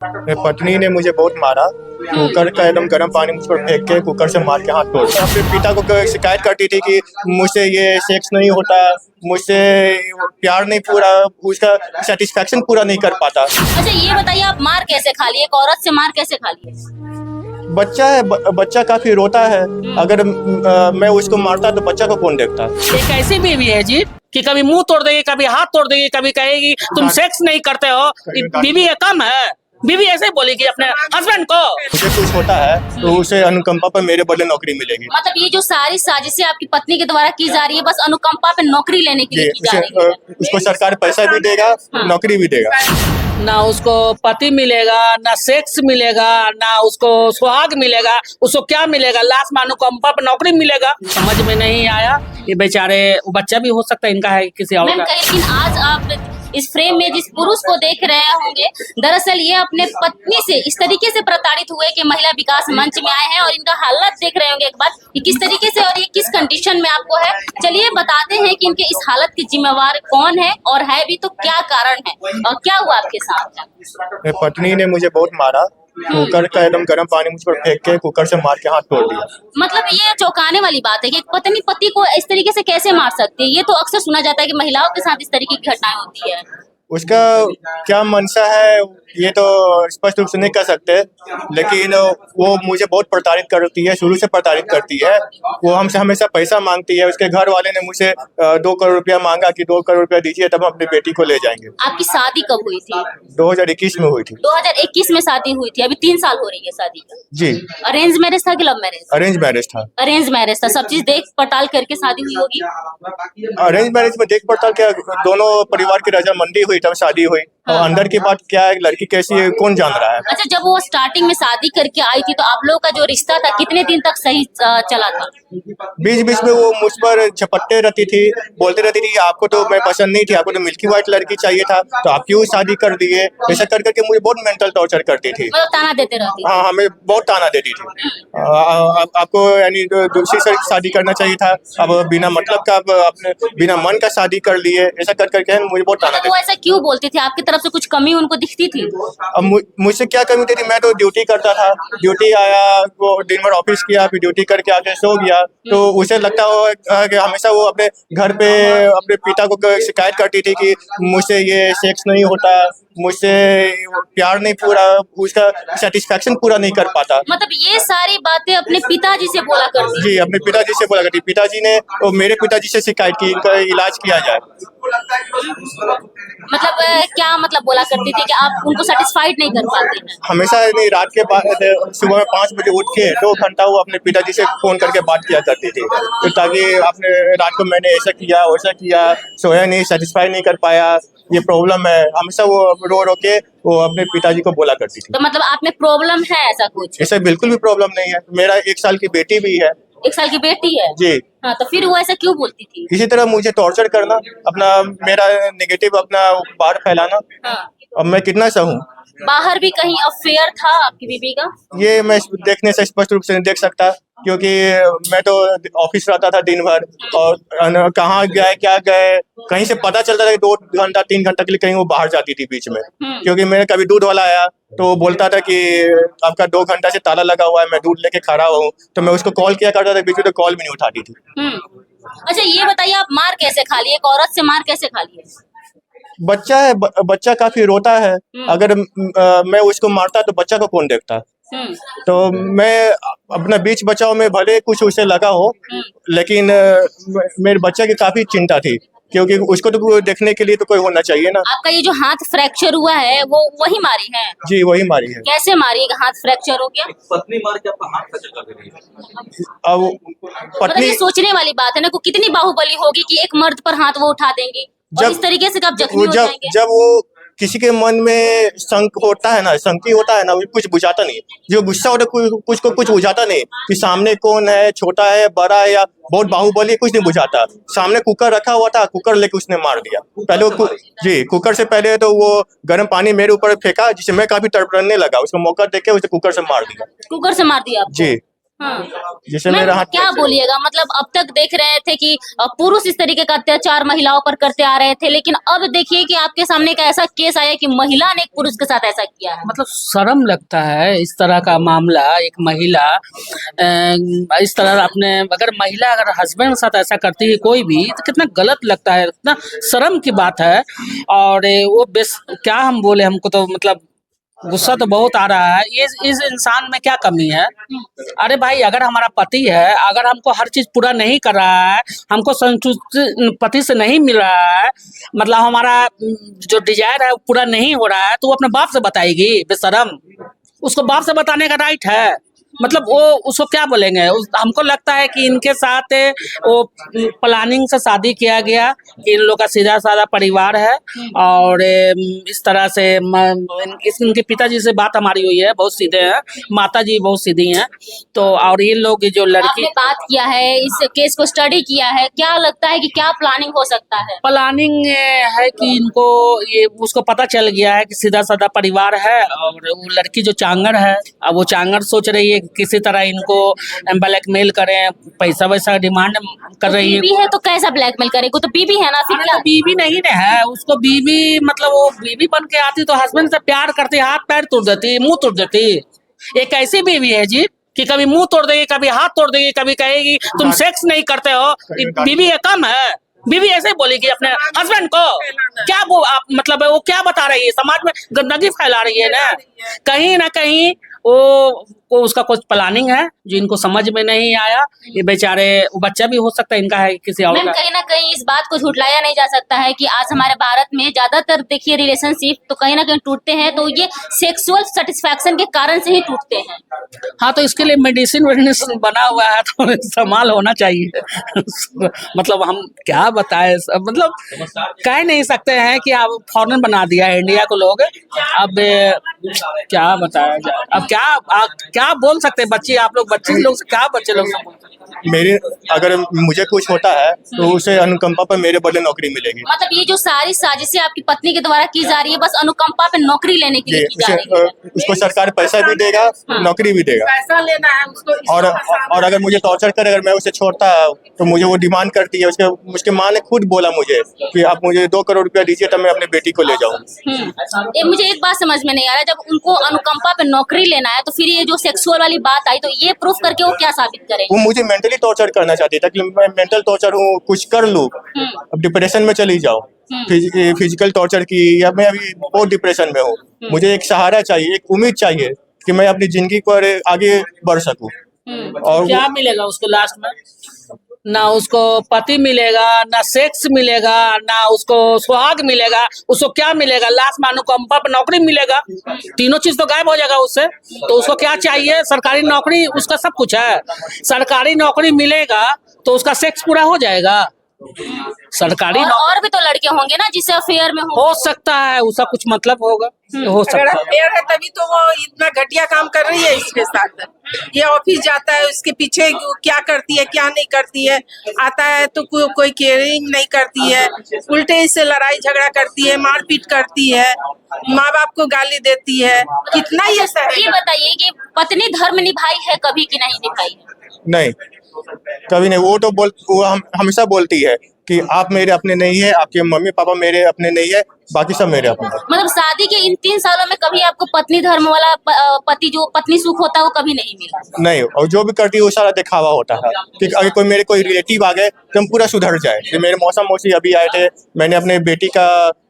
मेरी पत्नी ने मुझे बहुत मारा। कुकर का एकदम गर्म पानी मुझ पर फेंक के कुकर से मार के हाथ तोड़ दिया। अपने पिता को शिकायत करती थी कि मुझसे ये सेक्स नहीं होता, मुझसे प्यार नहीं पूरा, उसका सेटिस्फेक्शन पूरा नहीं कर पाता। अच्छा ये बताइए, आप मार कैसे खा लिए? एक औरत से मार कैसे खा लिए? बच्चा है, बच्चा काफी रोता है। अगर मैं उसको मारता तो बच्चा को कौन देखता। एक ऐसी बीवी है जी कि कभी मुंह तोड़ देगी, कभी हाथ तोड़ देगी, कभी कहेगी तुम सेक्स नहीं करते हो। बीवी है कम है? बीवी ऐसे ही बोलेगी अपने हस्बैंड को। मुझे कुछ होता है तो उसे अनुकंपा पर मेरे बदले नौकरी मिलेगी। मतलब ये जो सारी साजिशें आपकी पत्नी के द्वारा की जा रही है, बस अनुकंपा पे नौकरी लेने के लिए की जा रही है। उसको सरकार पैसा भी देगा, नौकरी भी देगा। ना उसको पति मिलेगा, ना सेक्स मिलेगा, ना उसको सुहाग मिलेगा। उसको क्या मिलेगा? लास्ट में अनुकंपा पे नौकरी मिलेगा। समझ में नहीं आया। ये बेचारे बच्चा भी हो सकता है इनका, है किसी और का। लेकिन आज आप इस फ्रेम में जिस पुरुष को देख रहे होंगे, दरअसल ये अपने पत्नी से इस तरीके से प्रताड़ित हुए कि महिला विकास मंच में आए हैं और इनका हालत देख रहे होंगे एक बार कि किस तरीके से और ये किस कंडीशन में आपको है। चलिए बताते हैं कि इनके इस हालत की जिम्मेवार कौन है, और है भी तो क्या कारण है और क्या हुआ आपके साथ। मेरी पत्नी ने मुझे बहुत मारा। कुकर का एकदम गर्म पानी मुझ पर फेंक के कुकर से मार के हाथ तोड़ दिया। मतलब ये चौंकाने वाली बात है कि एक पत्नी पति को इस तरीके से कैसे मार सकती है। ये तो अक्सर सुना जाता है कि महिलाओं के साथ इस तरीके की घटनाएं होती है। उसका क्या मंशा है ये तो स्पष्ट रूप से नहीं कह सकते, लेकिन वो मुझे बहुत प्रताड़ित करती है, शुरू से प्रताड़ित करती है। वो हमसे हमेशा पैसा मांगती है। उसके घर वाले ने मुझसे 2 करोड़ रुपया मांगा कि 2 करोड़ रुपया दीजिए तब हम अपनी बेटी को ले जाएंगे। आपकी शादी कब हुई थी? 2021 में हुई थी। 2021 में शादी हुई थी। अभी 3 साल हो रही है शादी का। जी। अरेंज मैरिज था कि लव मैरिज? अरेंज मैरिज था। अरेंज मैरिज था। सब चीज देख पड़ताल करके शादी हुई होगी। अरेंज मैरिज में देख पड़ताल क्या, दोनों परिवार की रजामंदी हुई तब शादी हुई। और अंदर की बात क्या है, लड़की कैसी है, कौन जान रहा है। अच्छा, जब वो स्टार्टिंग में शादी करके आई थी तो आप लोगों का जो रिश्ता था कितने दिन तक सही चला था? बीच बीच में वो मुझ पर झपटते रहती थी, बोलते रहती थी आपको तो मैं पसंद नहीं थी, आपको तो मिल्की व्हाइट लड़की चाहिए था, तो आप क्यों शादी कर दिए। ऐसा कर करके मुझे बहुत मेंटल टॉर्चर करती थी। मतलब ताना देते रहती थी। हाँ, हमें बहुत ताना देती थी। आपको यानी दूसरी से शादी करना चाहिए था, अब बिना मतलब का आप अपने बिना मन का शादी कर लिए। ऐसा कर करके मुझे बहुत ताना वो ऐसा क्यों बोलती थी? आपकी तरफ से कुछ कमी उनको दिखती थी? अब मुझसे क्या कमी थी, मैं तो ड्यूटी करता था। ड्यूटी आया, वो दिन भर ऑफिस किया, फिर ड्यूटी करके आके सो गया, तो उसे लगता हो कि हमेशा वो अपने घर पे अपने पिता को शिकायत करती थी कि मुझसे ये सेक्स नहीं होता, मुझसे प्यार नहीं पूरा, उसका सेटिस्फेक्शन पूरा नहीं कर पाता। मतलब ये सारी बातें अपने पिताजी से बोला करती? जी, अपने पिताजी से बोला करती। पिताजी ने और मेरे पिताजी से शिकायत की इनका इलाज किया जाए। मतलब क्या मतलब बोला करती थी कि आप उनको सेटिस्फाइड नहीं कर पाते हैं? हमेशा नहीं, रात के बाद सुबह में 5 बजे उठ के 2 घंटा वो अपने पिताजी से फोन करके बात किया करती थी, तो ताकि आपने रात को मैंने ऐसा किया वैसा किया, सोया नहीं, सेटिस्फाई नहीं कर पाया, ये प्रॉब्लम है। हमेशा वो रो रो के वो अपने पिताजी को बोला करती थी। तो मतलब आप में प्रॉब्लम है ऐसा कुछ? ऐसा बिल्कुल भी प्रॉब्लम नहीं है। मेरा 1 साल की बेटी भी है। 1 साल की बेटी है? जी। हाँ, तो फिर वो ऐसा क्यों बोलती थी? इसी तरह मुझे टॉर्चर करना, अपना मेरा नेगेटिव अपना बाहर फैलाना। हाँ। अब मैं कितना सहूं। बाहर भी कहीं अफेयर था आपकी बीबी का? ये मैं देखने से स्पष्ट रूप से नहीं देख सकता, क्योंकि मैं तो ऑफिस रहता था दिन भर, और कहाँ गए क्या गए कहीं से पता चलता था कि 2 घंटा 3 घंटा के लिए कहीं वो बाहर जाती थी बीच में। क्योंकि मेरे कभी दूध वाला आया तो वो बोलता था कि आपका 2 घंटा से ताला लगा हुआ है, मैं दूध लेके खड़ा हूँ, तो मैं उसको कॉल किया करता था, बीच में तो कॉल भी नहीं उठाती थी। अच्छा ये बताइए, आप मार कैसे खा लिए? एक औरत से मार कैसे खा लिए? बच्चा है, बच्चा काफी रोता है। अगर मैं उसको मारता तो बच्चा को कौन देखता। तो मैं अपना बीच बचाव में भले कुछ उसे लगा हो, लेकिन मेरे बच्चे की काफी चिंता थी, क्योंकि उसको तो देखने के लिए तो कोई होना चाहिए ना। आपका ये जो हाथ फ्रैक्चर हुआ है वो वही मारी है? जी, वही मारी है। कैसे मारी? हाथ फ्रैक्चर हो गया? पत्नी मार के आपका हाथ फ्रैक्चर कर रही है। अब मतलब पत्नी ये सोचने वाली बात है ना, को कितनी बाहुबली होगी कि एक मर्द पर हाथ वो उठा देंगी और इस तरीके से कब जख्मी हो जाएंगे। जब वो किसी के मन में शंक होता है ना, शंकी होता है ना, वो कुछ बुझाता नहीं। जो गुस्सा होता है कुछ को कुछ बुझाता नहीं कि सामने कौन है, छोटा है, बड़ा है, या बहुत बाहुबली, कुछ नहीं बुझाता। सामने कुकर रखा हुआ था, कुकर लेके उसने मार दिया। पहले वो जी, कुकर से पहले तो वो गर्म पानी मेरे ऊपर फेंका, जिससे मैं काफी तड़पने लगा। उसको मौका देके उसे कुकर से मार दिया। कुकर से मार दिया आपको? जी। हाँ। जिससे मैम, मेरा हाथ क्या बोलिएगा, मतलब अब तक देख रहे थे कि पुरुष इस तरीके का अत्याचार महिलाओं पर करते आ रहे थे, लेकिन अब देखिए कि आपके सामने एक ऐसा केस आया कि महिला ने एक पुरुष के साथ ऐसा किया है। मतलब शर्म लगता है इस तरह का मामला। एक महिला इस तरह अपने अगर महिला अगर हस्बैंड के साथ ऐसा करती है कोई भी, तो कितना गलत लगता है, कितना शर्म की बात है। और वो क्या हम बोले, हमको तो मतलब गुस्सा तो बहुत आ रहा है। ये इस इंसान में क्या कमी है? अरे भाई, अगर हमारा पति है, अगर हमको हर चीज पूरा नहीं कर रहा है, हमको संतुष्टि पति से नहीं मिल रहा है, मतलब हमारा जो डिजायर है वो पूरा नहीं हो रहा है, तो वो अपने बाप से बताएगी बेशरम। उसको बाप से बताने का राइट है। मतलब वो उसको क्या बोलेंगे? हमको लगता है कि इनके साथ वो प्लानिंग से शादी किया गया, कि इन लोग का सीधा साधा परिवार है। और इस तरह से इनके पिताजी से बात हमारी हुई है, बहुत सीधे हैं, माता जी बहुत सीधी हैं। तो और ये लोग जो लड़की आपने बात किया है, इस केस को स्टडी किया है, क्या लगता है कि क्या प्लानिंग हो सकता है? प्लानिंग है कि इनको ये उसको पता चल गया है कि सीधा साधा परिवार है, और वो लड़की जो चांगर है, अब वो चांगर सोच रही है कि किसी तरह इनको ब्लैकमेल करें, पैसा वैसा डिमांड कर रही है। बीवी है तो कैसा ब्लैकमेल करेगी? तो बीवी है ना, फिर अरे क्या? तो बीवी नहीं ना है उसको, बीवी मतलब वो बीवी बन के आती तो हस्बैंड से प्यार करती, हाथ पैर तोड़ देती, मुंह तोड़ देती। एक ऐसी बीवी है जी कि कभी मुंह तोड़ देगी, कभी हाथ तोड़ देगी, कभी कहेगी तुम सेक्स नहीं करते हो। बीवी है कम है? बीवी ऐसे बोलेगी अपने हस्बैंड को? क्या वो आप मतलब वो क्या बता रही है? समाज में गंदगी फैला रही है ना कहीं। वो उसका कुछ प्लानिंग है जो इनको समझ में नहीं आया। ये बेचारे, वो बच्चा भी हो सकता है इनका है किसी और मैम, का। कहीं ना कहीं इस बात को झुठलाया नहीं जा सकता है कि आज हमारे भारत में ज्यादातर देखिए रिलेशनशिप तो कहीं ना कहीं टूटते हैं, तो ये सेक्सुअल सेटिस्फैक्शन के कारण से ही टूटते हैं। हाँ, तो इसके लिए मेडिसिन वेडिसिन बना हुआ है, तो इस्तेमाल होना चाहिए। मतलब हम क्या बताएं, मतलब कह नहीं सकते हैं कि अब फॉरेन बना दिया है इंडिया को लोग। अब क्या बताया जाए, अब क्या बोल सकते हैं? बच्चे आप लोग, बच्चे लोग से क्या बच्चे लोग से मेरे अगर मुझे कुछ होता है तो उसे अनुकंपा पर मेरे बदले नौकरी मिलेगी। मतलब ये जो सारी साजिशें आपकी पत्नी के द्वारा की जा रही है, बस अनुकंपा पे नौकरी लेने के लिए की जा रही है। उसको सरकार पैसा भी देगा, नौकरी भी देगा। पैसा लेना है उसको। और अगर मुझे टॉर्चर करे, अगर मैं उसे छोड़ता तो मुझे वो डिमांड करती है। उसके माँ ने खुद बोला मुझे कि आप मुझे 2 करोड़ रुपया दीजिए तब मैं अपने बेटी को ले जाऊँ। ये मुझे एक बात समझ में नहीं आ रहा है, जब उनको अनुकंपा पे नौकरी लेना है तो फिर ये जो सेक्सुअल वाली बात आई, तो ये प्रूफ करके वो क्या साबित करें? वो मुझे मेंटली टॉर्चर करना चाहती था कि मैं मेंटल टॉर्चर हूँ, कुछ कर लूँ, अब डिप्रेशन में चली जाओ। फिजिकल टॉर्चर की, या मैं अभी बहुत डिप्रेशन में हूँ। मुझे एक सहारा चाहिए, एक उम्मीद चाहिए कि मैं अपनी जिंदगी पर आगे बढ़ सकूं। और क्या मिलेगा उसको लास्ट में? ना उसको पति मिलेगा, ना सेक्स मिलेगा, ना उसको सुहाग मिलेगा। उसको क्या मिलेगा? लास्ट में अनुकंपा पर नौकरी मिलेगा। तीनों चीज तो गायब हो जाएगा उससे। तो उसको क्या चाहिए? सरकारी नौकरी, उसका सब कुछ है। सरकारी नौकरी मिलेगा तो उसका सेक्स पूरा हो जाएगा। सरकारी और भी तो लड़के होंगे ना जिससे अफेयर में हो सकता है, उसका कुछ मतलब होगा, हो अगर सकता है। अफेयर है तभी तो वो इतना घटिया काम कर रही है इसके साथ। ये ऑफिस जाता है, उसके पीछे क्या करती है क्या नहीं करती है, आता है तो कोई केयरिंग नहीं करती है, उल्टे इससे लड़ाई झगड़ा करती है, मारपीट करती है, माँ बाप को गाली देती है। कितना ये सही? ये बताइए कि पत्नी धर्म निभाई है कभी कि नहीं निभाई है? नहीं, कभी नहीं। वो हमेशा बोलती है कि आप मेरे अपने नहीं है, आपके मम्मी पापा मेरे अपने नहीं है, बाकी सब मेरे अपने हैं। मतलब शादी के इन 3 सालों में कभी आपको पत्नी धर्म वाला पति, जो पत्नी सुख होता है, वो कभी नहीं मिला? नहीं, और जो भी करती है वो सारा दिखावा होता है कि अगर मेरे कोई रिलेटिव आ गए तो हम पूरा सुधर जाए। कि मेरे मौसा मौसी अभी आए थे, मैंने अपने बेटी का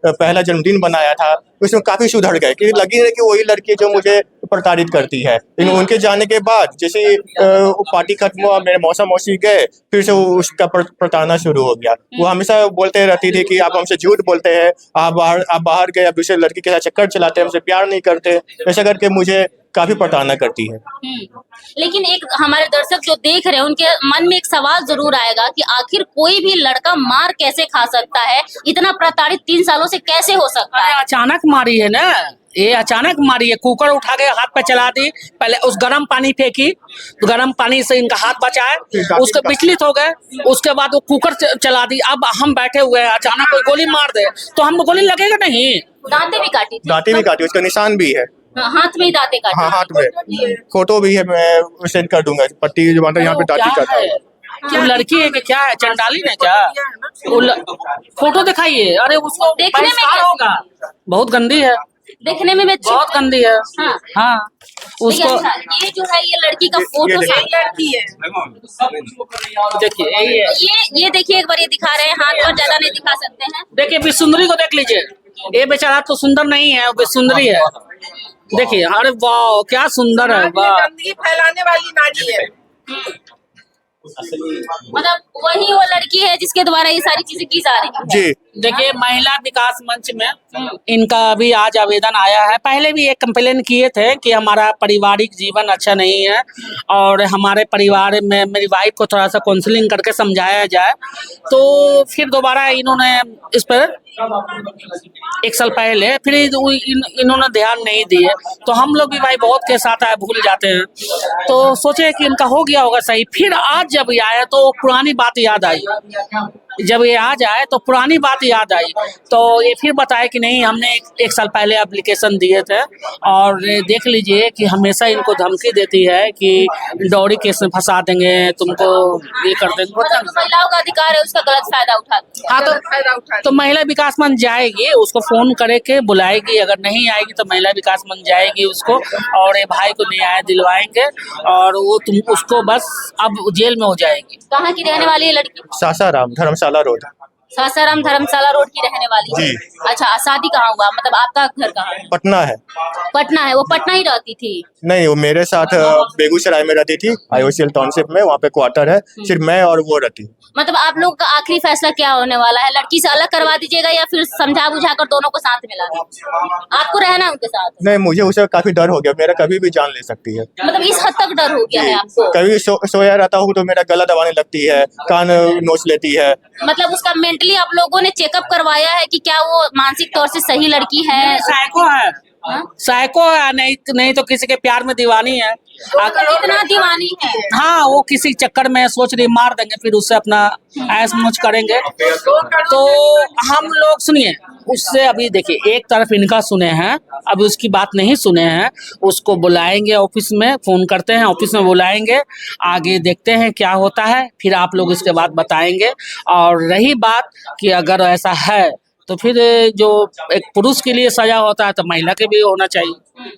पहला जन्मदिन बनाया था, उसमें काफी सुधर गए, क्योंकि लगी है कि वही लड़की जो मुझे प्रताड़ित करती है। लेकिन उनके जाने के बाद जैसे पार्टी खत्म हुआ, मेरे मौसा मौसी गए, फिर से उसका प्रताड़ना शुरू हो गया। वो हमेशा बोलते रहती थी कि आप हमसे झूठ बोलते हैं, आप बाहर गए, अब दूसरे लड़की के साथ चक्कर चलाते हैं, हमसे प्यार नहीं करते, ऐसा करके मुझे काफी प्रताड़ना करती है। लेकिन एक हमारे दर्शक जो देख रहे हैं, उनके मन में एक सवाल जरूर आएगा कि आखिर कोई भी लड़का मार कैसे खा सकता है? इतना प्रताड़ित 3 सालों से कैसे हो सकता है? अचानक मारी है ना, ये अचानक मारी है। कुकर उठा के हाथ पे चला दी, पहले उस गर्म पानी फेंकी तो गर्म पानी से इनका हाथ बचाए, उसके विचलित हो गए, उसके बाद वो कुकर चला दी। अब हम बैठे हुए हैं, अचानक कोई गोली मार दे तो हमको गोली लगेगा नहीं? दांतें भी काटी थी? दांतें भी काटी, उसका निशान भी है। हाँ, हाथ में ही दांते काटे। हाँ हाथ में फोटो भी है, मैं सेंड कर दूंगा। पट्टी जो बांटा यहाँ पे दांती क्या काटा है? हुआ। वो लड़की है कि क्या है? चंडाली है क्या? फोटो दिखाइए। अरे उसको देखने में बहिष्कार कैसी? होगा। बहुत गंदी है, देखने में भी अच्छी बहुत गंदी है। हाँ। हाँ देखिए, उसको अच्छा, ये जो है ये लड़की का फोटो देखिए। लड़की है। देखिए यही है। ये देखिए एक बार ये दिखा रहे हैं, हाथ पर ज्यादा नहीं दिखा सकते हैं। देखिए विसुंदरी को देख लीजिए। ये बेचारा तो सुंदर नहीं है, वो विसुंदरी है। देखिए, अरे वाह क्या सुंदर है, समाज में वाह। गंदगी फैलाने वाली नारी है। मतलब वही वो लड़की है जिसके द्वारा ये सारी चीजें की जा रही है। जी देखिए महिला विकास मंच में इनका अभी आज आवेदन आया है। पहले भी एक कंप्लेन किए थे कि हमारा पारिवारिक जीवन अच्छा नहीं है और हमारे परिवार में मेरी वाइफ को थोड़ा सा काउंसलिंग करके समझाया जाए। तो फिर दोबारा इन्होंने इस पर एक साल पहले फिर इन्होंने ध्यान नहीं दिए। तो हम लोग भी भाई बहुत के साथ आए भूल जाते हैं। तो सोचे कि इनका हो गया होगा सही। फिर आज जब ये आया तो पुरानी बात याद आई। जब ये आ जाए तो पुरानी बात याद आई। तो ये फिर बताए कि नहीं हमने एक साल पहले एप्लीकेशन दिए थे। और देख लीजिए कि हमेशा इनको धमकी देती है कि डॉरी केस में फंसा देंगे, तुमको ये कर देंगे। मतलब जो महिलाओं का अधिकार है उसका गलत फायदा उठाती है। हाँ फायदा उठा तो महिला विकास मंच जाएगी, उसको फोन करे के बुलाएगी। अगर नहीं आएगी तो महिला विकास मंच जाएगी उसको, और ये भाई को न्याय दिलवाएंगे और वो तुम उसको बस अब जेल में हो जाएगी। कहाँ की रहने वाली है लड़की? सासाराम धर्मशाला रोड। सासाराम धर्मशाला रोड की रहने वाली है। जी। अच्छा, शादी कहाँ हुआ? मतलब आपका घर कहाँ है? पटना है। पटना है। वो पटना ही रहती थी? नहीं, वो मेरे साथ बेगूसराय में रहती थी, IOCL टाउनशिप में, वहाँ पे क्वार्टर है। सिर्फ मैं और वो रहती। मतलब आप लोग का आखिरी फैसला क्या होने वाला है? लड़की से अलग करवा दीजिएगा या फिर समझा बुझा कर दोनों को साथ मिला दीजिएगा? आपको रहना है उनके साथ? नहीं, मुझे उसे काफी डर हो गया, मेरा कभी भी जान ले सकती है। मतलब इस हद तक डर हो गया है आपको? कभी सोया रहता हूँ तो मेरा गला दबाने लगती है, कान नोच लेती है। मतलब उसका मेंटली आप लोगों ने चेकअप करवाया है कि क्या वो मानसिक तौर से सही लड़की है? साइको है, साइको है, नहीं तो किसी के प्यार में दीवानी है। इतना दीवानी है? हाँ, वो किसी चक्कर में सोच रही मार देंगे, फिर उससे अपना ऐश मौज करेंगे। तो हम लोग सुनिए उससे, अभी देखिए एक तरफ इनका सुने हैं, अभी उसकी बात नहीं सुने हैं। उसको बुलाएंगे ऑफिस में, फोन करते हैं ऑफिस में बुलाएंगे, आगे देखते हैं क्या होता है, फिर आप लोग इसके बाद बताएंगे। और रही बात कि अगर ऐसा है तो फिर जो एक पुरुष के लिए सजा होता है तो महिला के भी होना चाहिए।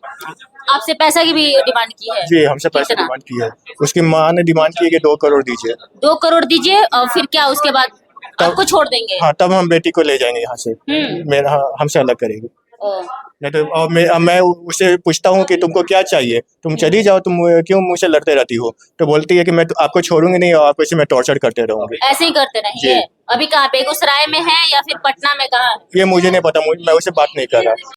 आपसे पैसा की भी डिमांड की है? जी, हमसे पैसे कितना? डिमांड की है। उसकी माँ ने डिमांड की है कि 2 करोड़ दीजिए। 2 करोड़ दीजिए और फिर क्या उसके बाद आपको छोड़ देंगे? हाँ, तब हम बेटी को ले जाएंगे यहाँ से। मेरा हमसे अलग करेगी। ओ, नहीं तो और मैं उससे पूछता हूँ कि तुमको क्या चाहिए, तुम चली जाओ, तुम क्यों मुझसे लड़ते रहती हो? तो बोलती है कि मैं आपको छोड़ूंगी नहीं और आपको मैं टॉर्चर करते रहूंगी। ऐसे ही करते रहेंगे? जी। अभी कहाँ, बेगूसराय में है या फिर पटना में? कहाँ? ये मुझे नहीं पता, मैं उससे बात नहीं कर रहा।